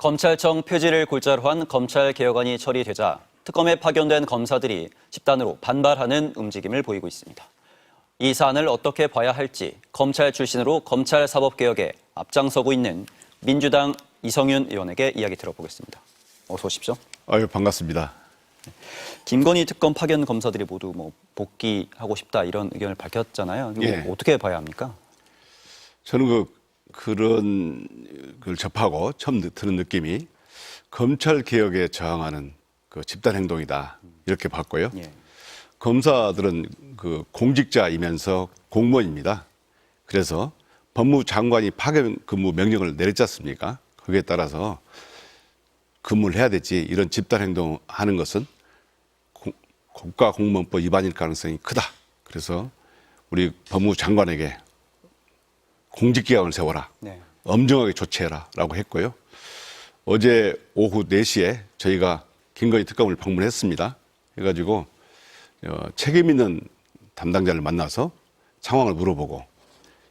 검찰청 폐지를 골자로 한 검찰개혁안이 처리되자 특검에 파견된 검사들이 집단으로 반발하는 움직임을 보이고 있습니다. 이 사안을 어떻게 봐야 할지 검찰 출신으로 검찰사법개혁에 앞장서고 있는 민주당 이성윤 의원에게 이야기 들어보겠습니다. 어서 오십시오. 아유, 반갑습니다. 김건희 특검 파견 검사들이 모두 복귀하고 싶다 이런 의견을 밝혔잖아요. 이거 예. 어떻게 봐야 합니까? 저는 그런 걸 접하고 처음 들은 느낌이 검찰 개혁에 저항하는 그 집단 행동이다 이렇게 봤고요. 예. 검사들은 그 공직자이면서 공무원입니다. 그래서 법무장관이 파견 근무 명령을 내렸지 않습니까? 거기에 따라서 근무를 해야 되지 이런 집단 행동하는 것은 국가공무원법 위반일 가능성이 크다. 그래서 우리 법무장관에게 공직기강을 세워라. 네. 엄정하게 조치해라 라고 했고요. 어제 오후 4시에 저희가 김건희 특검을 방문했습니다. 해가지고 책임 있는 담당자를 만나서 상황을 물어보고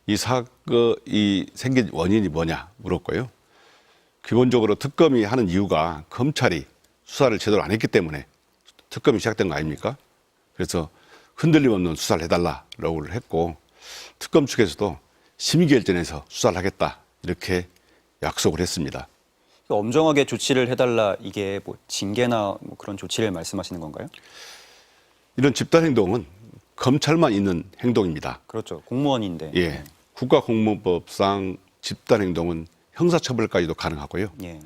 이 생긴 원인이 뭐냐 물었고요. 기본적으로 특검이 하는 이유가 검찰이 수사를 제대로 안 했기 때문에 특검이 시작된 거 아닙니까? 그래서 흔들림 없는 수사를 해달라고 했고 특검 측에서도 심의결전에서 수사를 하겠다 이렇게 약속을 했습니다. 엄정하게 조치를 해달라 이게 징계나 그런 조치를 말씀하시는 건가요? 이런 집단 행동은 검찰만 있는 행동입니다. 그렇죠. 공무원인데. 예, 국가공무원법상 집단 행동은 형사처벌까지도 가능하고요. 예.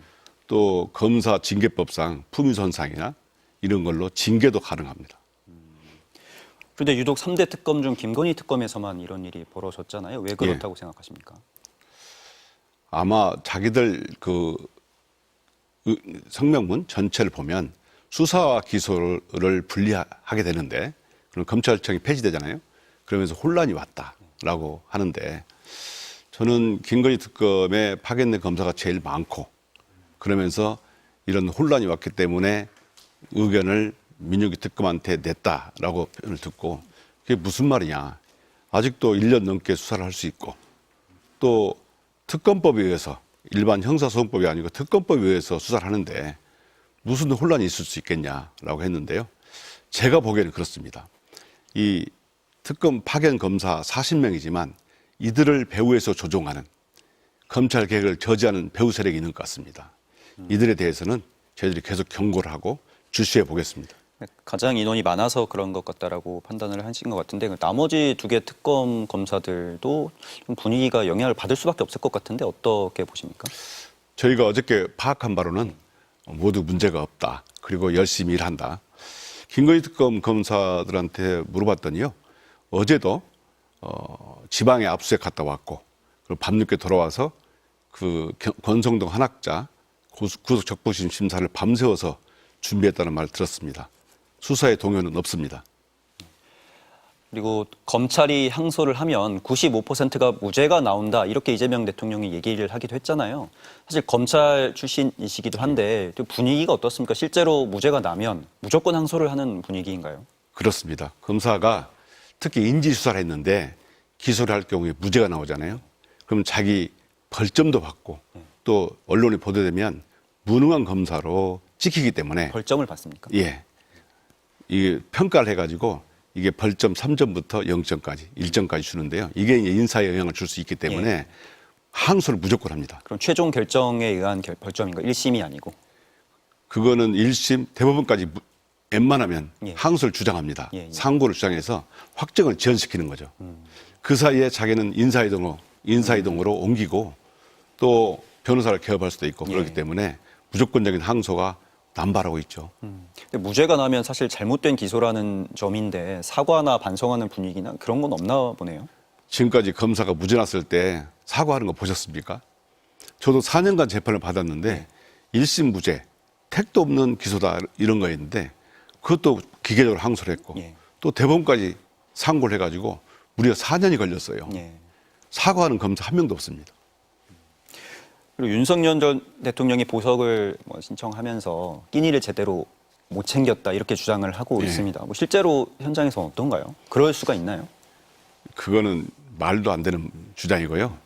또 검사 징계법상 품위손상이나 이런 걸로 징계도 가능합니다. 그런데 유독 3대 특검 중 김건희 특검에서만 이런 일이 벌어졌잖아요. 왜 그렇다고 생각하십니까? 아마 자기들 그 성명문 전체를 보면 수사와 기소를 분리하게 되는데 그럼 검찰청이 폐지되잖아요. 그러면서 혼란이 왔다라고 하는데 저는 김건희 특검에 파견된 검사가 제일 많고 그러면서 이런 혼란이 왔기 때문에 의견을 민유기 특검한테 냈다라고 표현을 듣고 그게 무슨 말이냐. 아직도 1년 넘게 수사를 할 수 있고 또 특검법에 의해서 일반 형사소송법이 아니고 특검법에 의해서 수사를 하는데 무슨 혼란이 있을 수 있겠냐라고 했는데요. 제가 보기에는 그렇습니다. 이 특검 파견 검사 40명이지만 이들을 배후에서 조종하는 검찰 개혁을 저지하는 배후 세력이 있는 것 같습니다. 이들에 대해서는 저희들이 계속 경고를 하고 주시해 보겠습니다. 가장 인원이 많아서 그런 것 같다라고 판단을 하신 것 같은데 나머지 2개 특검 검사들도 좀 분위기가 영향을 받을 수밖에 없을 것 같은데 어떻게 보십니까? 저희가 어저께 파악한 바로는 모두 문제가 없다. 그리고 열심히 일한다. 김건희 특검 검사들한테 물어봤더니요. 어제도 지방에 압수수색 갔다 왔고 그리고 밤늦게 돌아와서 그 권성동 한학자 구속 적부심 심사를 밤새워서 준비했다는 말을 들었습니다. 수사에 동요는 없습니다. 그리고 검찰이 항소를 하면 95%가 무죄가 나온다 이렇게 이재명 대통령이 얘기를 하기도 했잖아요. 사실 검찰 출신이시기도 한데 분위기가 어떻습니까? 실제로 무죄가 나면 무조건 항소를 하는 분위기인가요? 그렇습니다. 검사가 특히 인지수사를 했는데 기소를 할 경우에 무죄가 나오잖아요. 그럼 자기 벌점도 받고 또 언론에 보도되면 무능한 검사로 찍히기 때문에 벌점을 받습니까? 예. 이게 평가를 해가지고 이게 벌점 3점부터 0점까지, 1점까지 주는데요. 이게 인사에 영향을 줄 수 있기 때문에 항소를 무조건 합니다. 그럼 최종 결정에 의한 벌점인가? 1심이 아니고? 그거는 1심, 대법원까지 웬만하면 예. 항소를 주장합니다. 예. 상고를 주장해서 확정을 지연시키는 거죠. 그 사이에 자기는 인사이동으로 옮기고 또 변호사를 개업할 수도 있고 그렇기 때문에 무조건적인 항소가 남발하고 있죠. 근데 무죄가 나면 사실 잘못된 기소라는 점인데 사과나 반성하는 분위기나 그런 건 없나 보네요. 지금까지 검사가 무죄 났을 때 사과하는 거 보셨습니까? 저도 4년간 재판을 받았는데 1심 무죄, 택도 없는 기소다 이런 거였는데 그것도 기계적으로 항소를 했고 또 대법원까지 상고를 해가지고 무려 4년이 걸렸어요. 사과하는 검사 한 명도 없습니다. 그리고 윤석열 전 대통령이 보석을 신청하면서 끼니를 제대로 못 챙겼다 이렇게 주장을 하고 있습니다. 실제로 현장에서는 어떤가요? 그럴 수가 있나요? 그거는 말도 안 되는 주장이고요.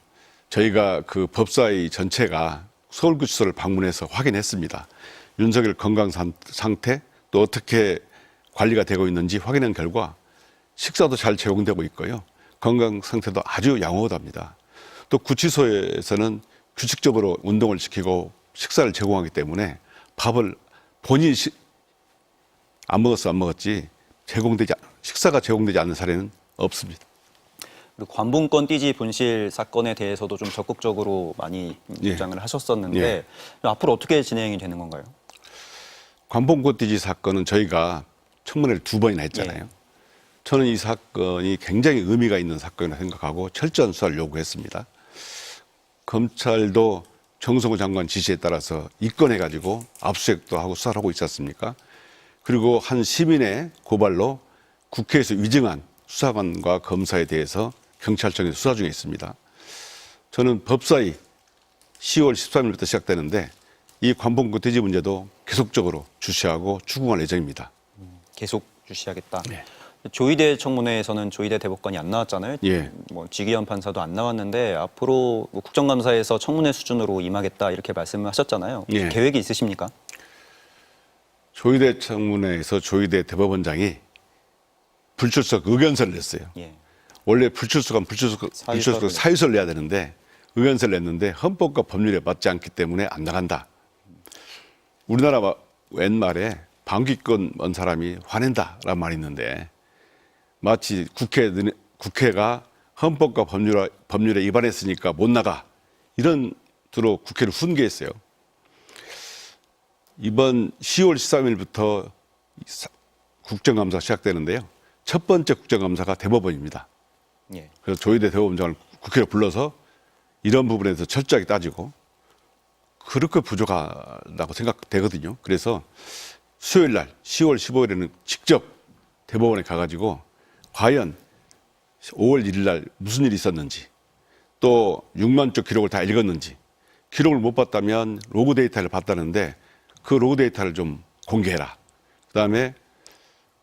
저희가 그 법사위 전체가 서울구치소를 방문해서 확인했습니다. 윤석열 건강 상태 또 어떻게 관리가 되고 있는지 확인한 결과 식사도 잘 제공되고 있고요. 건강 상태도 아주 양호하답니다. 또 구치소에서는 규칙적으로 운동을 시키고 식사를 제공하기 때문에 밥을 본인이 안 먹었지 식사가 제공되지 않는 사례는 없습니다. 그리고 관봉권 띠지 분실 사건에 대해서도 좀 적극적으로 많이 입장을 하셨었는데 앞으로 어떻게 진행이 되는 건가요? 관봉권 띠지 사건은 저희가 청문회를 2번이나 했잖아요. 저는 이 사건이 굉장히 의미가 있는 사건이라고 생각하고 철저한 수사를 요구했습니다. 검찰도 정성호 장관 지시에 따라서 입건해가지고 압수수색도 하고 수사를 하고 있지 않습니까? 그리고 한 시민의 고발로 국회에서 위증한 수사관과 검사에 대해서 경찰청에서 수사 중에 있습니다. 저는 법사위 10월 13일부터 시작되는데 이 관봉권 띠지 문제도 계속적으로 주시하고 추궁할 예정입니다. 계속 주시하겠다. 조희대 청문회에서는 조희대 대법관이 안 나왔잖아요. 뭐 지기현 판사도 안 나왔는데 앞으로 뭐 국정감사에서 청문회 수준으로 임하겠다 이렇게 말씀을 하셨잖아요. 계획이 있으십니까? 조희대 청문회에서 조희대 대법원장이 불출석 의견서를 냈어요. 원래 불출석은 사유서를 내야 되는데 의견서를 냈는데 헌법과 법률에 맞지 않기 때문에 안 나간다. 우리나라 옛말에 방귀권 먼 사람이 화낸다라는 말이 있는데 마치 국회가 헌법과 법률에 위반했으니까 못 나가 이런 투로 국회를 훈계했어요. 이번 10월 13일부터 국정감사가 시작되는데요. 첫 번째 국정감사가 대법원입니다. 그래서 조희대 대법원장을 국회로 불러서 이런 부분에 대해서 철저하게 따지고 그렇게 부족하다고 생각되거든요. 그래서 수요일 날 10월 15일에는 직접 대법원에 가가지고 과연 5월 1일 날 무슨 일이 있었는지 또 6만 쪽 기록을 다 읽었는지 기록을 못 봤다면 로그 데이터를 봤다는데 그 로그 데이터를 좀 공개해라. 그다음에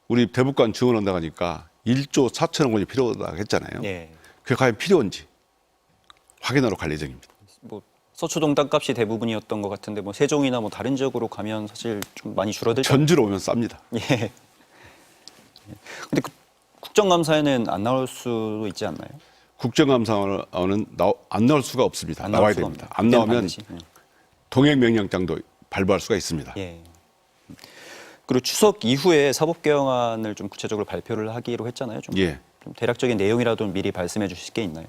우리 대법관 증언한다고 하니까 1조 4천억 원이 필요하다고 했잖아요. 그게 과연 필요한지 확인하러 갈 예정입니다. 뭐 서초동 땅값이 대부분이었던 것 같은데 뭐 세종이나 뭐 다른 지역으로 가면 사실 좀 많이 줄어들죠. 전주로 오면 쌉니다. 근데 국정감사에는 안 나올 수도 있지 않나요? 국정감사는 안 나올 수가 없습니다. 나와야 됩니다. 안 나오면 동행명령장도 발부할 수가 있습니다. 그리고 추석 이후에 사법개혁안을 좀 구체적으로 발표를 하기로 했잖아요. 좀 대략적인 내용이라도 미리 말씀해 주실 게 있나요?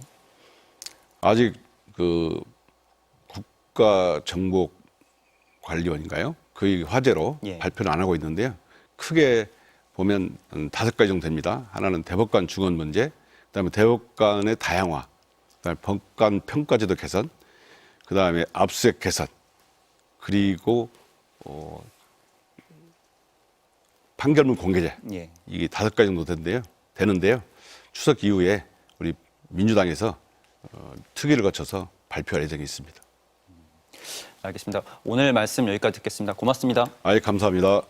아직 그 국가정보관리원인가요? 그 화제로 발표는 안 하고 있는데요. 크게 보면 5가지 정도 됩니다. 하나는 대법관 중원 문제, 그다음에 대법관의 다양화, 그다음에 법관 평가제도 개선, 그다음에 압수수색 개선, 그리고 판결문 공개제. 이게 5가지 정도 되는데요. 추석 이후에 우리 민주당에서 특위를 거쳐서 발표할 예정이 있습니다. 알겠습니다. 오늘 말씀 여기까지 듣겠습니다. 고맙습니다. 감사합니다.